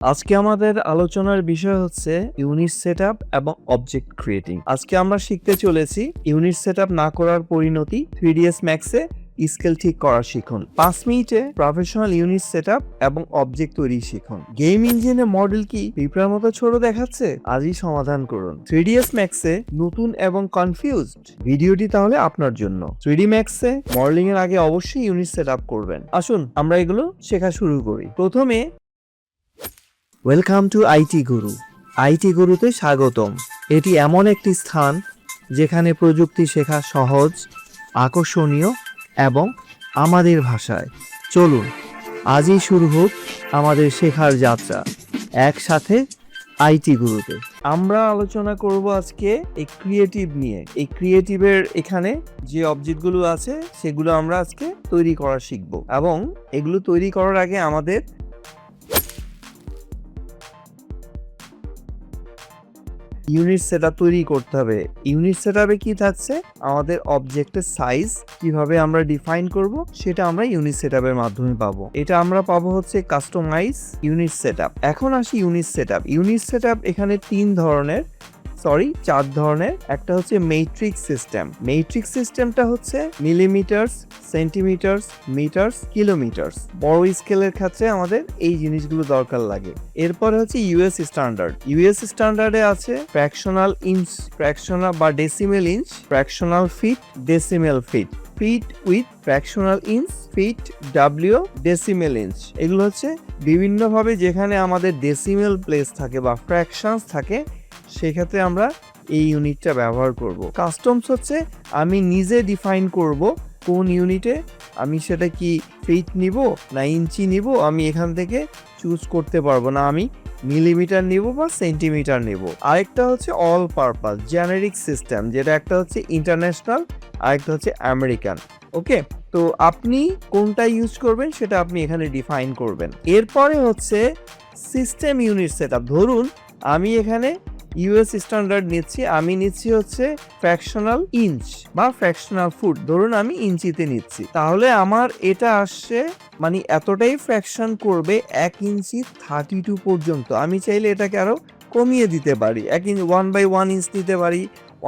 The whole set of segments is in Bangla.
আজকে আমাদের আলোচনার বিষয় হচ্ছে ইউনিট সেটআপ এবং অবজেক্ট ক্রিয়েটিং। আজকে আমরা শিখতে চলেছি ইউনিট সেটআপ না করার পরিণতি 3ds ম্যাক্সে স্কেল ঠিক করা শিখুন। 5 মিনিটে প্রফেশনাল ইউনিট সেটআপ এবং অবজেক্ট তৈরি শিখুন। গেম ইঞ্জিনে মডেল কি পিঁপড়ার মতো ছোট দেখাচ্ছে? আজই সমাধান করুন। 3ds ম্যাক্সে নতুন এবং কনফিউজড, ভিডিওটি তাহলে আপনার জন্য। 3D ম্যাক্সে মডেলিং এর আগে অবশ্যই ইউনিট সেটআপ করবেন। আসুন আমরা এগুলো শেখা শুরু করি। প্রথমে welcome to IT Guru. IT গুরুতে স্বাগতম। এটি এমন একটি স্থান যেখানে প্রযুক্তি শেখা সহজ, আকর্ষণীয় এবং আমাদের ভাষায়। চলুন আজই শুরু হোক আমাদের শেখার যাত্রা একসাথে আইটি গুরুতে। আমরা আলোচনা করব আজকে এই ক্রিয়েটিভ নিয়ে। এই ক্রিয়েটিভের এখানে যে অবজেক্টগুলো আছে সেগুলো আমরা আজকে তৈরি করা শিখব, এবং এগুলো তৈরি করার আগে আমাদের ইউনিট সেটআপ তৈরি করতে হবে। ইউনিট সেটআপে কি থাকছে, আমাদের অবজেক্টের সাইজ কিভাবে আমরা ডিফাইন করব সেটা আমরা ইউনিট সেটআপের মাধ্যমে পাবো। এটা আমরা পাবো হচ্ছে কাস্টমাইজ ইউনিট সেটআপ। এখন আসি ইউনিট সেটআপ। ইউনিট সেটআপ এখানে 4 ধরনের। একটা হচ্ছে মেট্রিক্স সিস্টেম। মেট্রিক্স সিস্টেমটা হচ্ছে মিলিমিটারস, সেন্টিমিটারস, মিটারস, কিলোমিটারস। বড় স্কেলের ক্ষেত্রে আমাদের এই জিনিসগুলো দরকার লাগে। এরপরে হচ্ছে ইউএস স্ট্যান্ডার্ড। ইউএস স্ট্যান্ডার্ডে আছে ফ্র্যাকশনাল ইঞ্চ, ফ্র্যাকশনাল বা decimal inch, fractional feet, decimal feet, feet with fractional inch, feet, W, decimal inch. এগুলো হচ্ছে বিভিন্নভাবে যেখানে আমাদের ডেসিমেল প্লেস থাকে বা ফ্র্যাকশনস থাকে, সেক্ষেত্রে আমরা এই ইউনিটটা ব্যবহার করব। কাস্টমস হচ্ছে আমি নিজে ডিফাইন করব কোন ইউনিটে আমি সেটা কি ফিট নিব না ইঞ্চি নিব, আমি এখান থেকে চুজ করতে পারবো না। আমি মিলিমিটার নিব বা সেন্টিমিটার নিব। আরেকটা হচ্ছে অল পারপাস জেনারিক সিস্টেম, যেটা একটা হচ্ছে ইন্টারন্যাশনাল, আরেকটা হচ্ছে আমেরিকান। ওকে, তো আপনি কোনটা ইউজ করবেন সেটা আপনি এখানে ডিফাইন করবেন। এরপরে হচ্ছে সিস্টেম ইউনিট সেটআপ। ধরুন আমি এখানে ইউএস স্ট্যান্ডার্ড নিচ্ছি, আমি নিচ্ছি হচ্ছে ফ্র্যাকশনাল ইঞ্চ বা ফ্র্যাকশনাল ফুট। ধরুন আমি ইঞ্চিতে নিচ্ছি, তাহলে আমার এটা আসছে মানে এতটাই ফ্র্যাকশন করবে 1 ইঞ্চি 32 পর্যন্ত। আমি চাইলে এটাকে আরো কমিয়ে দিতে পারি, 1/1 ইঞ্চ নিতে পারি,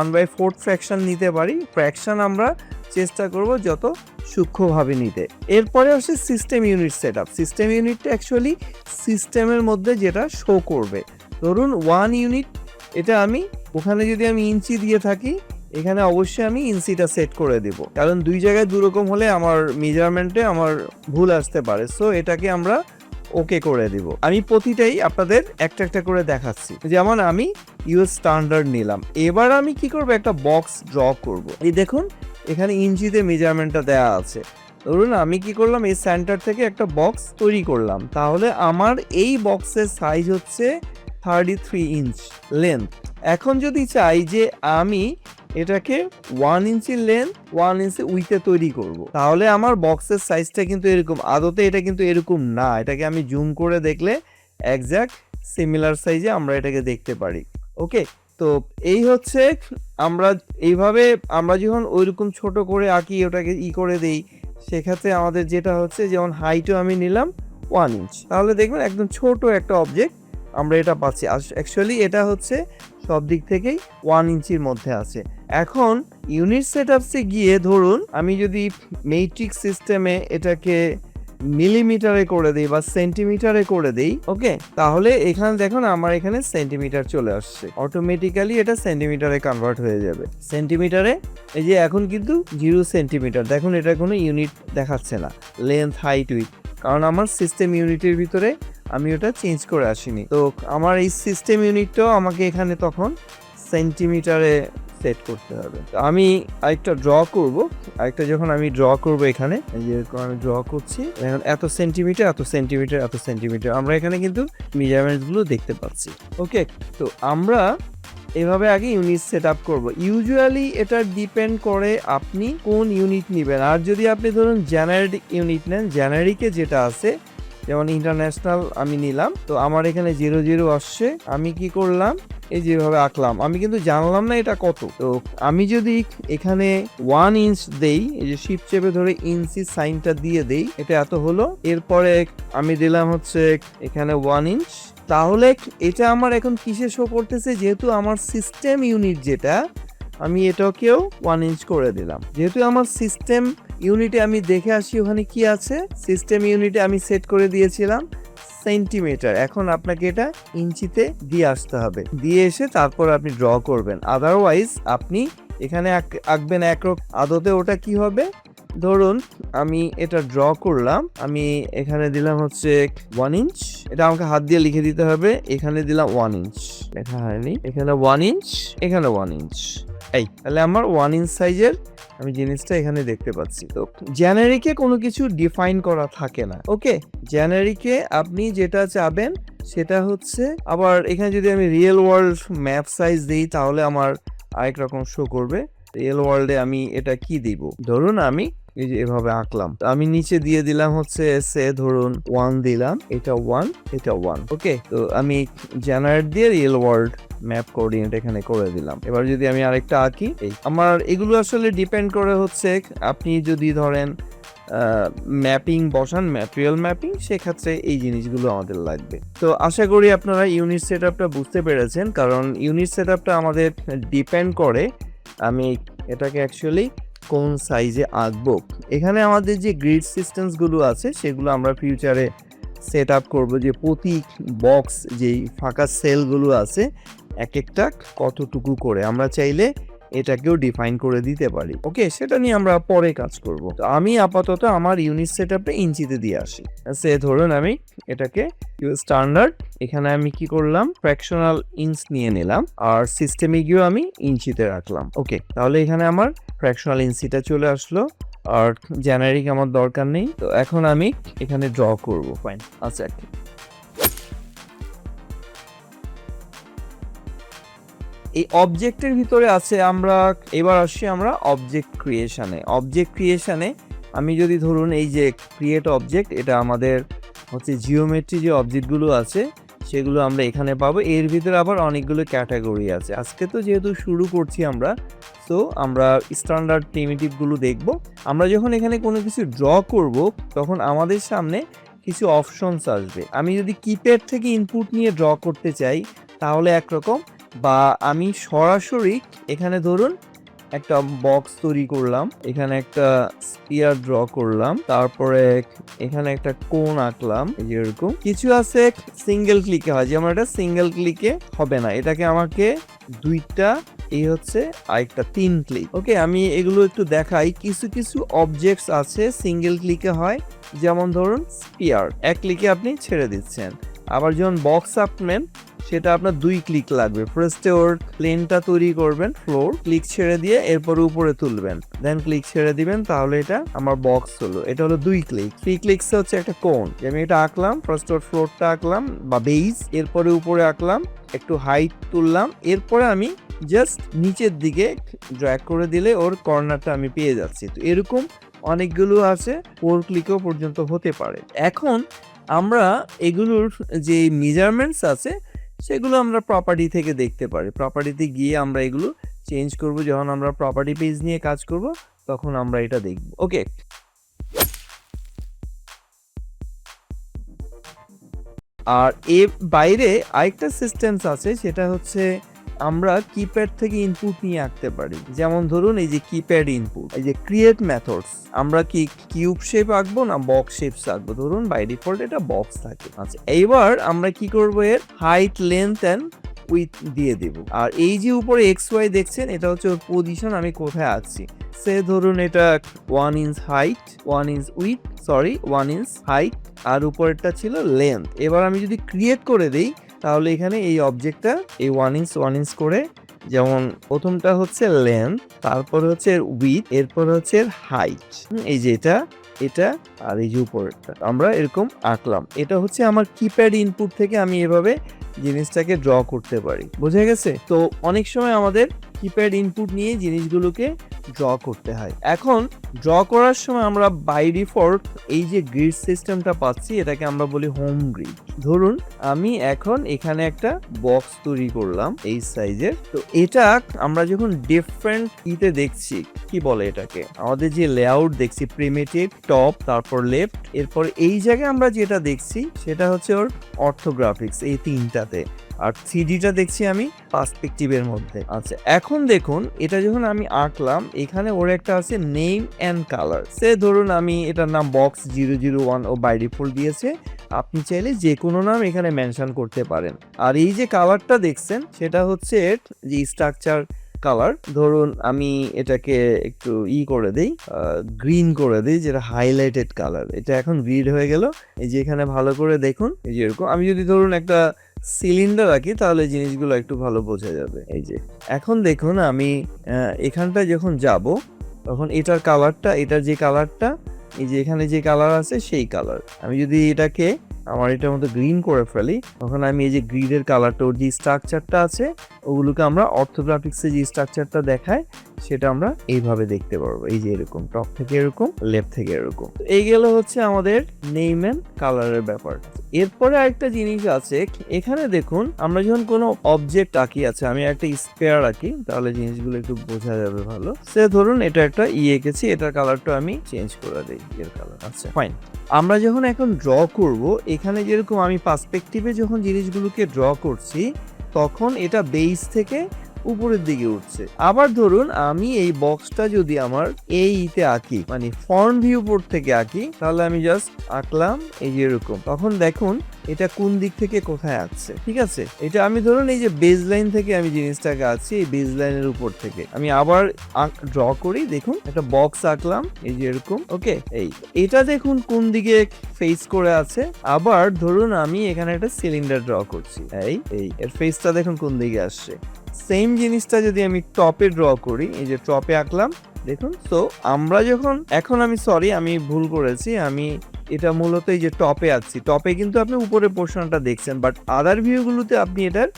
1/4 ফ্র্যাকশন নিতে পারি। ফ্র্যাকশন আমরা চেষ্টা করব যত সূক্ষ্মভাবে নিতে। এরপরে আসছে সিস্টেম ইউনিট সেটআপ। সিস্টেম ইউনিটটা অ্যাকচুয়ালি সিস্টেমের মধ্যে যেটা শো করবে। ধরুন 1 ইউনিট, এটা আমি ওখানে যদি আমি ইঞ্চি দিয়ে থাকি, এখানে অবশ্যই আমি ইঞ্চিটা সেট করে দেব, কারণ দুই জায়গায় দুরকম হলে আমার মেজারমেন্টে আমার ভুল আসতে পারে। সো এটাকে আমরা ওকে করে দিব। আমি প্রতিটাই আপনাদের একটা একটা করে দেখাচ্ছি। যেমন আমি ইউএস স্ট্যান্ডার্ড নিলাম, এবার আমি কি করব, একটা বক্স ড্র করব। এই দেখুন এখানে ইঞ্চিতে মেজারমেন্টটা দেয়া আছে। ধরুন আমি কি করলাম, এই সেন্টার থেকে একটা বক্স তৈরি করলাম, তাহলে আমার এই বক্সের সাইজ হচ্ছে 33 ইঞ্চ লেন্থ। এখন যদি চাই যে আমি এটাকে 1 ইঞ্চি লেন্থ 1 ইঞ্চি উইথে তৈরি করব, তাহলে আমার বক্সের সাইজটা কিন্তু এরকম। আদতে এটা কিন্তু এরকম না, এটাকে আমি জুম করে দেখলে এক্স্যাক্ট সিমিলার সাইজে আমরা এটাকে দেখতে পারি। ওকে, তো এই হচ্ছে আমরা এইভাবে আমরা যখন ওইরকম ছোট করে আঁকি, ওটাকে করে দেই, সেক্ষেত্রে আমাদের যেটা হচ্ছে, যেমন হাইটও আমি নিলাম 1 ইঞ্চ, তাহলে দেখবেন একদম ছোট একটা অবজেক্ট আমরা এটা পাচ্ছি। অ্যাকচুয়ালি এটা হচ্ছে সব দিক থেকেই 1 ইঞ্চির মধ্যে আছে। এখন ইউনিট সেটআপসে গিয়ে ধরুন আমি যদি মেট্রিক্স সিস্টেমে এটাকে মিলিমিটারে করে দেই বা সেন্টিমিটারে করে দেই, ওকে, তাহলে এখানে দেখুন আমার এখানে সেন্টিমিটার চলে আসছে, অটোমেটিক্যালি এটা সেন্টিমিটারে কনভার্ট হয়ে যাবে। সেন্টিমিটারে এই যে এখন কিন্তু 0 সেন্টিমিটার, দেখুন এটা কোনো ইউনিট দেখাচ্ছে না, লেন্থ, হাইট, উইথ, কারণ আমার সিস্টেম ইউনিটের ভিতরে আমি ওটা চেঞ্জ করে আসিনি। তো আমার এই সিস্টেম ইউনিটটাও আমাকে এখানে তখন সেন্টিমিটারে সেট করতে হবে। আমি আরেকটা ড্র করব, আরেকটা যখন আমি ড্র করব এখানে, যেরকম আমি ড্র করছি, এখন এত সেন্টিমিটার, এত সেন্টিমিটার, এত সেন্টিমিটার, আমরা এখানে কিন্তু মেজারমেন্টসগুলো দেখতে পাচ্ছি। ওকে, তো আমরা এভাবে আগে ইউনিট সেট আপ করবো। ইউজুয়ালি এটা ডিপেন্ড করে আপনি কোন ইউনিট নেবেন। আর যদি আপনি ধরুন জেনারিক ইউনিট নেন, জেনারিকে যেটা আছে, যেমন ইন্টারন্যাশনাল আমি নিলাম, তো আমার এখানে 00 আসছে। আমি কি করলাম, এই যেভাবে আঁকলাম, আমি কিন্তু জানলাম না এটা কত। তো আমি যদি এখানে 1 ইঞ্চ দেই, এই যে শিপ চেপে ধরে ইঞ্চি সাইনটা দিয়ে দেই, এটা এত হলো। এরপরে আমি দিলাম হচ্ছে এখানে 1 ইঞ্চ, তাহলে এটা আমার এখন কিসে শো করতেছে, যেহেতু আমার সিস্টেম ইউনিট যেটা, আমি এটাকেও 1 ইঞ্চ করে দিলাম। যেহেতু আমার সিস্টেম ইউনিটে আমি দেখে আসি ওখানে কি আছে, সিস্টেম ইউনিটে আমি সেট করে দিয়েছিলাম সেন্টিমিটার। এখন আপনাকে এটা ইঞ্চিতে দিয়ে আসতে হবে, দিয়ে এসে তারপর আপনি ড্র করবেন। আদারওয়াইজ আপনি এখানে আঁকবেন একরকম, আদতে ওটা কি হবে, ধরুন আমি এটা ড্র করলাম, আমি এখানে দিলাম হচ্ছে 1 ইঞ্চ, এটা আমাকে হাত দিয়ে লিখে দিতে হবে, এখানে দিলাম 1 ইঞ্চ, লেখা হয়নি, এখানে 1 ইঞ্চ, এখানে 1 ইঞ্চ, এই তাহলে আমার 1 ইঞ্চ সাইজের আমি জিনিসটা এখানে দেখতে পাচ্ছি। তো জেনারিকে কোনো কিছু ডিফাইন করা থাকে না, ওকে। জেনারিকে আপনি যেটা চাবেন সেটা হচ্ছে, আবার এখানে যদি আমি রিয়েল ওয়ার্ল্ড ম্যাপ সাইজ দিই তাহলে আমার আরেক রকম শো করবে। রিয়েল ওয়ার্ল্ডে আমি এটা কি দিব, ধরুন আমি এই যে এভাবে আঁকলাম, আমি নিচে দিয়ে দিলাম হচ্ছে সে ধরুন 1 দিলাম, এটা 1, এটা 1, ওকে। তো আমি জেনারেট দিয়ে রিয়েল ওয়ার্ল্ড ম্যাপ কোঅর্ডিনেট এখানে করে দিলাম। এবার যদি আমি আরেকটা আঁকি, আমার এগুলো আসলে ডিপেন্ড করে হচ্ছে, আপনি যদি ধরেন ম্যাপিং বসান, ম্যাটেরিয়াল ম্যাপিং, সেক্ষেত্রে এই জিনিসগুলো আমাদের লাগবে। তো আশা করি আপনারা ইউনিট সেটআপটা বুঝতে পেরেছেন, কারণ ইউনিট সেটআপটা আমাদের ডিপেন্ড করে আমি এটাকে অ্যাকচুয়ালি কোন সাইজে আঁকবো। এখানে আমাদের যে গ্রিড সিস্টেমসগুলো আছে সেগুলো আমরা ফিউচারে সেট আপ করবো, যে প্রতি বক্স যেই ফাঁকা সেলগুলো আছে এক একটা কতটুকু করে আমরা চাইলে এটাকেও ডিফাইন করে দিতে পারি, ওকে। সেটা নিয়ে আমরা পরে কাজ করব। তো আমি আপাতত আমার ইউনিট সেটআপটা ইঞ্চিতে দিয়ে আসি। সে ধরুন আমি এটাকে স্ট্যান্ডার্ড, এখানে আমি কি করলাম, ফ্র্যাকশনাল ইঞ্চ নিয়ে নিলাম, আর সিস্টেমে গিয়েও আমি ইঞ্চিতে রাখলাম, ওকে। তাহলে এখানে আমার ফ্র্যাকশনাল ইঞ্চিটা চলে আসলো, আর জেনারিক আমার দরকার নেই। তো এখন আমি এখানে ড্র করব, ফাইন, আচ্ছা। এই অবজেক্টের ভিতরে আছে, আমরা এবার আসছি আমরা অবজেক্ট ক্রিয়েশনে। আমি যদি ধরুন এই যে ক্রিয়েট অবজেক্ট, এটা আমাদের হচ্ছে জিওমেট্রি যে অবজেক্টগুলো আছে সেগুলো আমরা এখানে পাবো। এর ভিতরে আবার অনেকগুলো ক্যাটাগরি আছে। আজকে তো যেহেতু শুরু করছি আমরা, তো আমরা স্ট্যান্ডার্ড প্রিমিটিভগুলো দেখব। আমরা যখন এখানে কোনো কিছু ড্র করব তখন আমাদের সামনে কিছু অপশনস আসবে। আমি যদি কিপ্যাড থেকে ইনপুট নিয়ে ড্র করতে চাই তাহলে একরকম, বা আমি সরাসরি এখানে ধরুন একটা বক্স তৈরি করলাম, এখানে একটা স্পিয়ার ড্র করলাম, তারপরে এখানে একটা কোণ আঁকলাম, এরকম কিছু আছে সিঙ্গেল ক্লিকে হয়, যেমন এটা সিঙ্গেল ক্লিকে হবে না, এটাকে আমাকে দুইটা, এই হচ্ছে আরেকটা 3 ক্লিক, ওকে। আমি এগুলো একটু দেখাই। কিছু কিছু অবজেক্টস আছে সিঙ্গেল ক্লিকে হয়, যেমন ধরুন স্পিয়ার, 1 ক্লিকে আপনি ছেড়ে দিচ্ছেন। আবার যখন বক্স আঁকবেন সেটা আপনার 2 ক্লিক লাগবে। ফার্স্টে ওর প্লেনটা তৈরি করবেন, ফ্লোর, ক্লিক ছেড়ে দিয়ে এরপর উপরে তুলবেন, দেন ক্লিক ছেড়ে দিবেন, তাহলে এটা আমার বক্স হলো। এটা হলো 2 ক্লিক। 3 ক্লিকসে হচ্ছে একটা কোণ, আমি এটা আঁকলাম, ফার্স্ট ওর ফ্লোরটা আঁকলাম বা বেস, এরপরে উপরে আঁকলাম, একটু হাইট তুললাম, এরপরে আমি জাস্ট নিচের দিকে ড্র্যাগ করে দিলে ওর কর্নারটা আমি পেয়ে যাচ্ছি। তো এরকম অনেকগুলো আছে, 4 ক্লিকও পর্যন্ত হতে পারে। এখন আমরা এগুলোর যে মেজারমেন্টস আছে সেগুলো আমরা প্রপার্টি থেকে দেখতে পারি। প্রপার্টিতে গিয়ে আমরা এগুলো চেঞ্জ করব, যখন আমরা প্রপার্টি পেজ নিয়ে কাজ করব তখন আমরা এটা দেখব, ওকে। আর এর বাইরে আরেকটা সিস্টেমস আছে, সেটা হচ্ছে আমরা কিপ্যাড থেকে ইনপুট নিয়ে আঁকতে পারি। যেমন ধরুন এই যে কিপ্যাড ইনপুট, এই যে ক্রিয়েট মেথডস, আমরা কি কিউব শেপ আঁকবো না বক্স শেপস আঁকবো, ধরুন বাই ডিফল্ট এটা বক্স থাকে। আচ্ছা, এইবার আমরা কি করব, এর হাইট, লেন্থ এন্ড উইথ দিয়ে দেব। আর এই যে উপরে এক্স ওয়াই দেখছেন, এটা হচ্ছে ওর পজিশন, আমি কোথায় আছি। সে ধরুন এটা 1 inch height, 1 inch width, 1 inch height, আর উপরেরটা ছিল লেন্থ। এবার আমি যদি ক্রিয়েট করে দিই তাহলে এখানে এই অবজেক্টটা এই 1 ইঞ্চ করে, যেমন প্রথমটা হচ্ছে লেন্থ, তারপর হচ্ছে উইথ, এরপর হচ্ছে হাইট, এই যে এটা আর এই যে উপরেরটা আমরা এরকম আঁকলাম। এটা হচ্ছে আমার কিপ্যাড ইনপুট থেকে আমি এভাবে জিনিসটাকে ড্র করতে পারি, বোঝা গেছে? তো অনেক সময় আমাদের কিপ্যাড ইনপুট নিয়ে জিনিসগুলোকে ড্র করতে হয়। এখন ড্র করার সময় আমরা বাই ডিফল্ট এই যে গ্রিড সিস্টেমটা পাচ্ছি এটাকে আমরা বলি হোম গ্রিড। ধরুন আমি এখন এখানে একটা বক্স তৈরি করলাম এই সাইজের। তো এটা আমরা যখন ডিফারেন্ট ইতে দেখছি, কি বলে এটাকে, আমাদের যে লেআউট দেখছি প্রিমিটিভ, টপ, তারপর লেফট, এরপর এই জায়গায় আমরা যেটা দেখছি সেটা হচ্ছে ওর অর্থোগ্রাফিক্স, এই তিনটাতে। আর 3Dটা দেখছি আমি পার্সপেক্টিভের মধ্যে। আচ্ছা, এখন দেখুন এটা যখন আমি আঁকলাম এখানে ওর একটা আছে নেম অ্যান্ড কালার। সে ধরুন আমি এটার নাম বক্স 001 ও বাই ডিফল্ট দিয়েছে, আপনি চাইলে যে কোনো নাম এখানে মেনশন করতে পারেন। আর এই যে কালারটা দেখছেন সেটা হচ্ছে যে স্ট্রাকচার কালার। ধরুন আমি এটাকে একটু করে দেই, গ্রিন করে দিই, যেটা হাইলাইটেড কালার। এটা এখন গ্রিন হয়ে গেল। এই যে এখানে ভালো করে দেখুন, এই যে এরকম আমি যদি ধরুন একটা সিলিন্ডার রাখি তাহলে জিনিসগুলো একটু ভালো বোঝা যাবে। এই যে এখন দেখুন আমি এখানটা যখন যাব তখন এটার কালারটা, এটার যে কালারটা, এই যে এখানে যে কালার আছে সেই কালার। আমি যদি এটাকে আমার এটার মধ্যে গ্রিন করে ফেলি তখন আমি এই যে গ্রিডের কালারটা, ওর যে স্ট্রাকচারটা আছে ওগুলোকে আমরা অর্থোগ্রাফিক্সে যে স্ট্রাকচারটা দেখায় সেটা আমরা এইভাবে দেখতে পারবো। এই যে এরকম টপ থেকে এরকম, লেফট থেকে এরকম। এই গেল হচ্ছে আমাদের নেম এন্ড কালারের ব্যাপার। এরপরে আরেকটা জিনিস আছে, এখানে দেখুন আমরা যখন কোনো অবজেক্ট আঁকি, আছে আমি একটা স্কয়ার আঁকি তাহলে জিনিসগুলো একটু বোঝা যাবে ভালো। সে ধরুন এটা একটা এঁকেছি, এটার কালারটা আমি চেঞ্জ করে দিই, এর কালার। আচ্ছা ফাইন। আমরা যখন এখন ড্র করব, এখানে যেরকম আমি পার্সপেক্টিভে যখন জিনিসগুলোকে ড্র করছি তখন এটা বেস থেকে উপরের দিকে উঠছে। আবার ধরুন আমি এই বক্সটা যদি আমার এইতে আঁকি, মানে ফ্রন্ট ভিউ পোর্ট থেকে আঁকি, তাহলে আমি জাস্ট আঁকলাম এই যে এরকম। তখন দেখুন এটা কোন দিক থেকে কোথায় আসছে, ঠিক আছে। এটা আমি ধরুন এই যে বেজ লাইন থেকে আমি জিনিসটাকে আঁকছি, এই বেজ লাইনের উপর থেকে আমি আবার ড্র করি। দেখুন একটা বক্স আঁকলাম এই যে এরকম, ওকে। এটা দেখুন কোন দিকে ফেস করে আছে। আবার ধরুন আমি এখানে একটা সিলিন্ডার ড্র করছি, এর ফেসটা দেখুন কোন দিকে আসছে। সেম জিনিসটা যদি আমি টপে ড্র করি, এই যে টপে আঁকলাম দেখুন। তো আমরা যখন এখন আমি ভুল করেছি, আমি এটা মূলত এই যে টপে আছি, টপে কিন্তু আপনি উপরের পোর্শনটা দেখছেন, বাট আদার ভিউগুলোতে আপনি এটার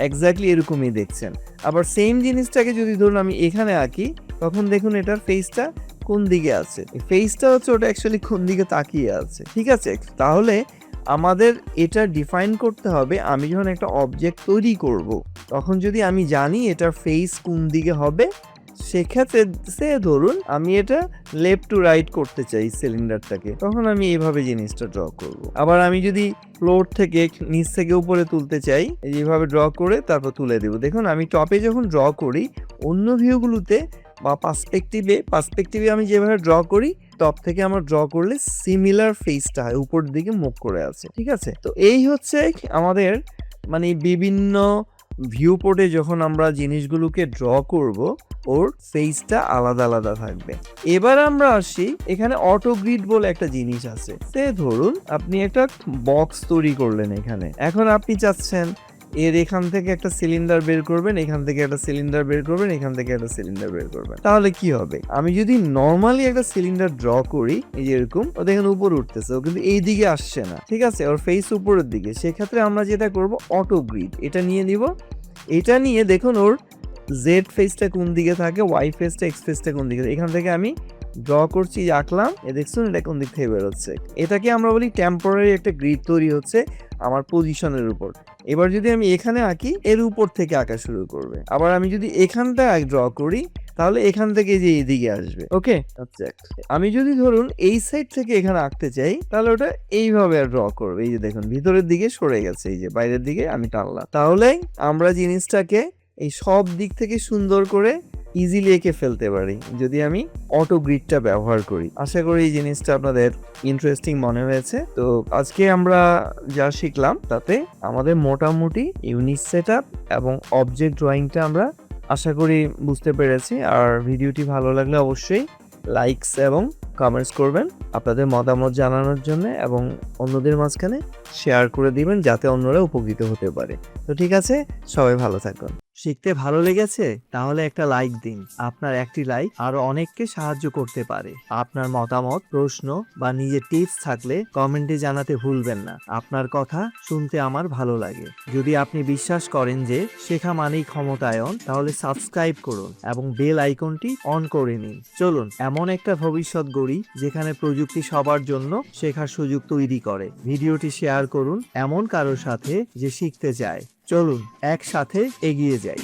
এক্স্যাক্টলি এরকমই দেখছেন। আবার সেম জিনিসটাকে যদি ধরুন আমি এখানে আঁকি তখন দেখুন এটার ফেসটা কোন দিকে আছে, ফেসটা হচ্ছে ওটা অ্যাকচুয়ালি কোন দিকে তাকিয়ে আছে, ঠিক আছে। তাহলে আমাদের এটা ডিফাইন করতে হবে, আমি যখন একটা অবজেক্ট তৈরি করব তখন যদি আমি জানি এটার ফেস কোন দিকে হবে, সেক্ষেত্রে সে ধরুন আমি এটা লেফট টু রাইট করতে চাই সিলিন্ডারটাকে, তখন আমি এইভাবে জিনিসটা ড্র করব। আবার আমি যদি ফ্লোর থেকে নিচ থেকে উপরে তুলতে চাই, এইভাবে ড্র করে তারপর তুলে দেব। দেখুন আমি টপে যখন ড্র করি অন্য ভিউগুলোতে বা পার্সপেক্টিভে আমি যেভাবে ড্র করি, টপ থেকে আমরা ড্র করলে সিমিলার ফেসটা হয়, উপর দিকে মুখ করে আছে, ঠিক আছে। তো এই হচ্ছে আমাদের মানে বিভিন্ন ভিউ পোর্টে যখন আমরা জিনিসগুলোকে ড্র করব ওর ফেসটা আলাদা আলাদা থাকবে। এবার আমরা আসি, এখানে অটো গ্রিড বলে একটা জিনিস আছে। সে ধরুন আপনি একটা বক্স তৈরি করলেন এখানে, এখন আপনি চাচ্ছেন এর এখান থেকে একটা সিলিন্ডার বের করবেন, এখান থেকে একটা সিলিন্ডার বের করবেন, এখান থেকে একটা সিলিন্ডার বের করবেন। তাহলে কি হবে, আমি যদি নর্মালি একটা সিলিন্ডার ড্র করি এই যে এরকম, ও দেখেন উপরে উঠতেছে, ও কিন্তু এই দিকে আসছে না, ঠিক আছে, ওর ফেস উপরের দিকে। সেক্ষেত্রে আমরা যেটা করব অটো গ্রিড, এটা নিয়ে নিব। এটা নিয়ে দেখুন ওর জেড ফেসটা কোন দিকে থাকে, ওয়াই ফেসটা, এক্স ফেসটা কোন দিকে, এখান থেকে আমি ড্র করছি, আঁকলাম, দেখুন এটা কোন দিক থেকে বেরোচ্ছে। এটাকে আমরা বলি টেম্পোরারি একটা গ্রিড তৈরি হচ্ছে আমার পজিশনের উপর। এবার যদি আমি এখানে আঁকি, এর উপর থেকে আঁকা শুরু করবে। আবার আমি যদি এখানটা ড্র করি তাহলে এখান থেকে যে এইদিকে আসবে, ওকে। আচ্ছা, আমি যদি ধরুন এই সাইড থেকে এখানে আঁকতে চাই তাহলে ওটা এইভাবে ড্র করবে। এই যে দেখুন ভিতরের দিকে সরে গেছে, এই যে বাইরের দিকে আমি টানলাম। তাহলে আমরা জিনিসটাকে এই সব দিক থেকে সুন্দর করে ইজিলি এঁকে ফেলতে পারি যদি আমি অটো গ্রিডটা ব্যবহার করি। আশা করি এই জিনিসটা আপনাদের ইন্টারেস্টিং মনে হয়েছে। তো আজকে আমরা যা শিখলাম তাতে আমাদের মোটামুটি ইউনিট সেটআপ এবং অবজেক্ট ড্রয়িংটা আমরা আশা করি বুঝতে পেরেছি। আর ভিডিওটি ভালো লাগলে অবশ্যই লাইকস এবং কমেন্টস করবেন আপনাদের মতামত জানানোর জন্য, এবং অন্যদের মাঝখানে শেয়ার করে দিবেন যাতে অন্যরা উপকৃত হতে পারে। তো ঠিক আছে, সবাই ভালো থাকুন। শিখতে ভালো লেগেছে? তাহলে একটা লাইক দিন। আপনার একটি লাইক আরো অনেককে সাহায্য করতে পারে। আপনার মতামত, প্রশ্ন বা নিজের টিপস থাকলে কমেন্টে জানাতে ভুলবেন না। আপনার কথা শুনতে আমার ভালো লাগে। যদি আপনি বিশ্বাস করেন যে শেখা মানেই ক্ষমতায়ন, তাহলে সাবস্ক্রাইব করুন এবং বেল আইকনটি অন করে নিন। চলুন এমন একটা ভবিষ্যৎ গড়ি যেখানে প্রযুক্তি সবার জন্য শেখার সুযোগ তৈরি করে। ভিডিওটি শেয়ার করুন এমন কারোর সাথে যে শিখতে চায়। চলুন একসাথে এগিয়ে যাই।